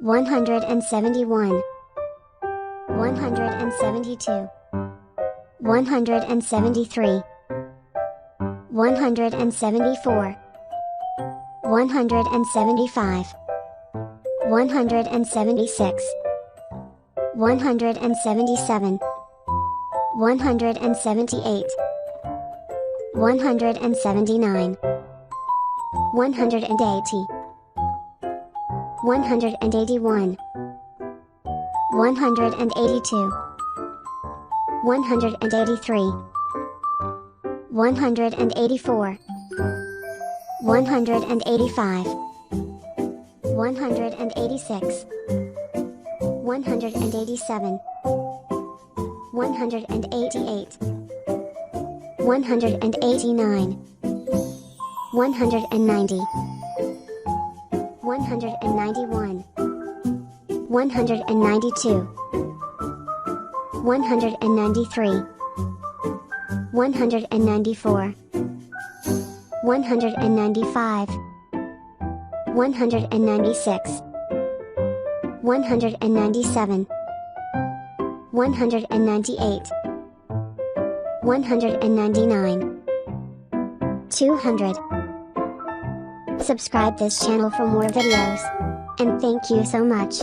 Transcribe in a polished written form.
171, 172, 173, 174, 175, 176, 177, 178, 179, 180, 181, 182, 183, 184, 185, 186, 187, 188, 189, 190, 191, 192, 193, 194, 195, 196, 197, 198, 199, 200. Subscribe this channel for more videos. And thank you so much.